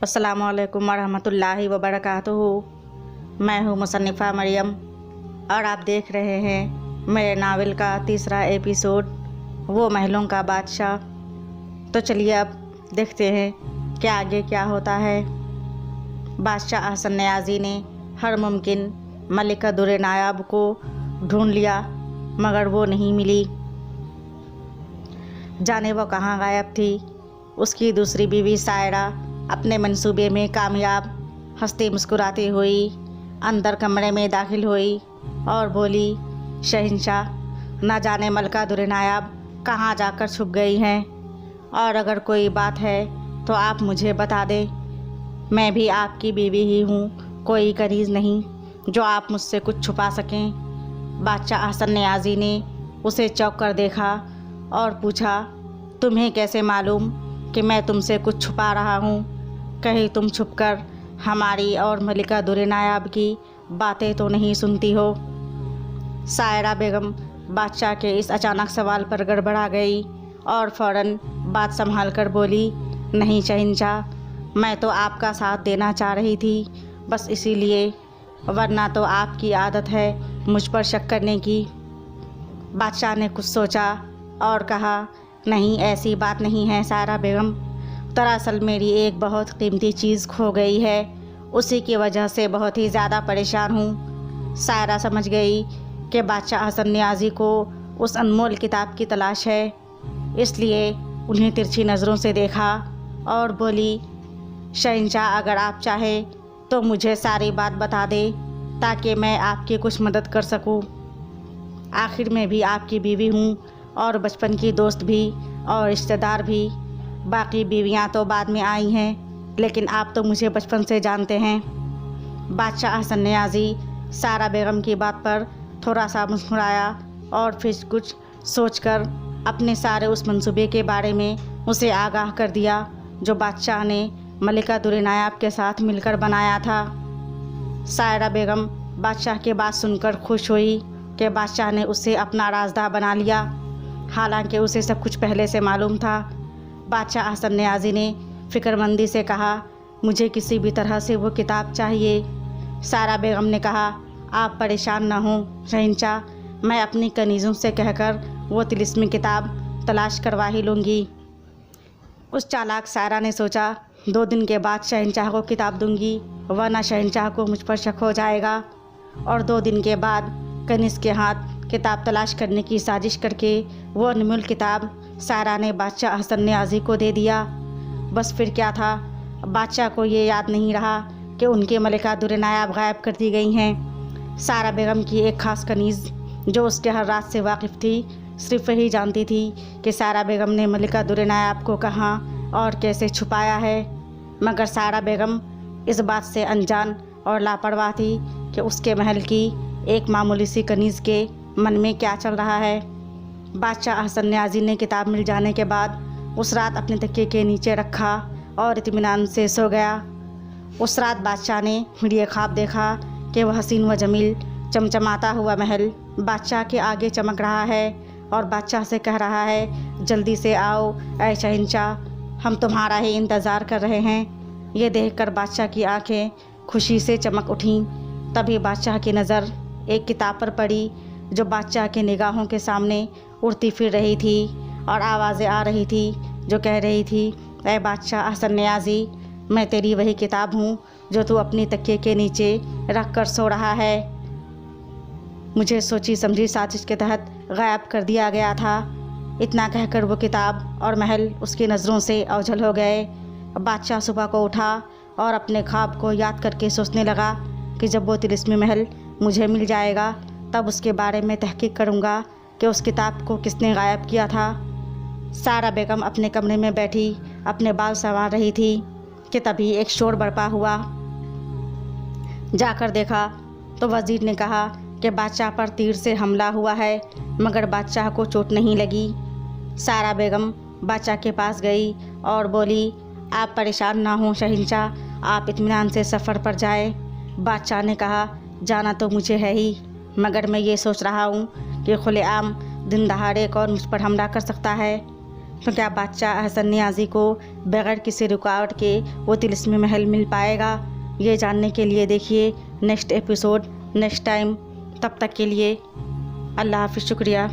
अस्सलामुअलैकुम वरहमतुल्लाहि वबरकातुहू। मैं हूँ मुसन्निफ़ा मरियम और आप देख रहे हैं मेरे नावल का तीसरा एपिसोड, वो महलों का बादशाह। तो चलिए अब देखते हैं कि आगे क्या होता है। बादशाह अहसन न्याज़ी ने हर मुमकिन मलिका दुर नायाब को ढूंढ लिया, मगर वो नहीं मिली। जाने वो कहाँ गायब थी। उसकी दूसरी बीवी सायरा अपने मंसूबे में कामयाब हंसती मुस्कुराती हुई अंदर कमरे में दाखिल हुई और बोली, शहंशाह, न जाने मलिका दुर नायाब कहाँ जाकर छुप गई हैं, और अगर कोई बात है तो आप मुझे बता दें। मैं भी आपकी बीवी ही हूँ, कोई कनीज़ नहीं जो आप मुझसे कुछ छुपा सकें। बादशाह अहसन न्याज़ी ने उसे चौंक कर देखा और पूछा, तुम्हें कैसे मालूम कि मैं तुमसे कुछ छुपा रहा हूँ? कहीं तुम छुपकर हमारी और मलिका दुर नायाब की बातें तो नहीं सुनती हो? सायरा बेगम बादशाह के इस अचानक सवाल पर गड़बड़ा गई और फ़ौरन बात संभाल कर बोली, नहीं शहंशाह, मैं तो आपका साथ देना चाह रही थी, बस इसीलिए, वरना तो आपकी आदत है मुझ पर शक करने की। बादशाह ने कुछ सोचा और कहा, नहीं, ऐसी बात नहीं है सायरा बेगम। दरअसल मेरी एक बहुत कीमती चीज़ खो गई है, उसी की वजह से बहुत ही ज़्यादा परेशान हूँ। सायरा समझ गई कि बादशाह अहसन न्याज़ी को उस अनमोल किताब की तलाश है, इसलिए उन्हें तिरछी नज़रों से देखा और बोली, शहंशाह, अगर आप चाहें तो मुझे सारी बात बता दें ताकि मैं आपकी कुछ मदद कर सकूं। आखिर मैं भी आपकी बीवी हूँ और बचपन की दोस्त भी और रिश्तेदार भी। बाकी बीवियाँ तो बाद में आई हैं, लेकिन आप तो मुझे बचपन से जानते हैं। बादशाह अहसन न्याज़ी सायरा बेगम की बात पर थोड़ा सा मुस्कुराया और फिर कुछ सोचकर अपने सारे उस मंसूबे के बारे में उसे आगाह कर दिया जो बादशाह ने मलिका दुर नायाब के साथ मिलकर बनाया था। सायरा बेगम बादशाह की बात सुनकर खुश हुई कि बादशाह ने उसे अपना राजदा बना लिया, हालांकि उसे सब कुछ पहले से मालूम था। बादशाह अहसन न्याज़ी ने फ़िक्रमंदी से कहा, मुझे किसी भी तरह से वो किताब चाहिए। सायरा बेगम ने कहा, आप परेशान न हों शहंशाह, मैं अपनी कनीज़ों से कहकर वो तिलिस्मी किताब तलाश करवा ही लूँगी। उस चालाक सायरा ने सोचा, 2 दिन के बाद शहंशाह को किताब दूँगी, वरना शहंशाह को मुझ पर शक हो जाएगा। और 2 दिन के बाद कनीज़ के हाथ किताब तलाश करने की साजिश करके वो अनमोल किताब सायरा ने बादशाह अहसन न्याज़ी को दे दिया। बस फिर क्या था, बादशाह को ये याद नहीं रहा कि उनके मलिका दुर नायाब गायब कर दी गई हैं। सायरा बेगम की एक ख़ास कनीज़ जो उसके हर राज से वाकिफ़ थी, सिर्फ वही जानती थी कि सायरा बेगम ने मलिका दुर नायाब को कहाँ और कैसे छुपाया है, मगर सायरा बेगम इस बात से अनजान और लापरवाह थी कि उसके महल की एक मामूली सी कनीज़ के मन में क्या चल रहा है। बादशाह अहसन न्याज़ी ने किताब मिल जाने के बाद उस रात अपने तकिए के नीचे रखा और इत्मीनान से सो गया। उस रात बादशाह ने ये ख्वाब देखा कि वह हसीन व जमील चमचमाता हुआ महल बादशाह के आगे चमक रहा है और बादशाह से कह रहा है, जल्दी से आओ ऐ शहंशाह, हम तुम्हारा ही इंतज़ार कर रहे हैं। ये देखकर बादशाह की आंखें खुशी से चमक उठीं। तभी बादशाह की नज़र एक किताब पर पड़ी जो बादशाह की निगाहों के सामने उड़ती फिर रही थी और आवाज़ें आ रही थी जो कह रही थी, ऐ बादशाह अहसन न्याज़ी, मैं तेरी वही किताब हूँ जो तू अपनी तकिए के नीचे रख कर सो रहा है। मुझे सोची समझी साजिश के तहत गायब कर दिया गया था। इतना कहकर वो किताब और महल उसकी नज़रों से ओझल हो गए। बादशाह सुबह को उठा और अपने ख्वाब को याद करके सोचने लगा कि जब वो तिलिस्मी महल मुझे मिल जाएगा तब उसके बारे में तहकीक करूँगा कि उस किताब को किसने गायब किया था। सायरा बेगम अपने कमरे में बैठी अपने बाल संवार रही थी कि तभी एक शोर बरपा हुआ। जाकर देखा तो वज़ीर ने कहा कि बादशाह पर तीर से हमला हुआ है, मगर बादशाह को चोट नहीं लगी। सायरा बेगम बादशाह के पास गई और बोली, आप परेशान ना हों शहंशाह, आप इत्मीनान से सफ़र पर जाएं। बादशाह ने कहा, जाना तो मुझे है ही, मगर मैं ये सोच रहा हूँ कि खुलेआम दिन दहाड़े कौन मुझ पर हमला कर सकता है। तो क्या बादशाह अहसन नियाज़ी को बगैर किसी रुकावट के वो तिलिस्मी महल मिल पाएगा? ये जानने के लिए देखिए नेक्स्ट एपिसोड नेक्स्ट टाइम। तब तक के लिए अल्लाह हाफ़िज़, शुक्रिया।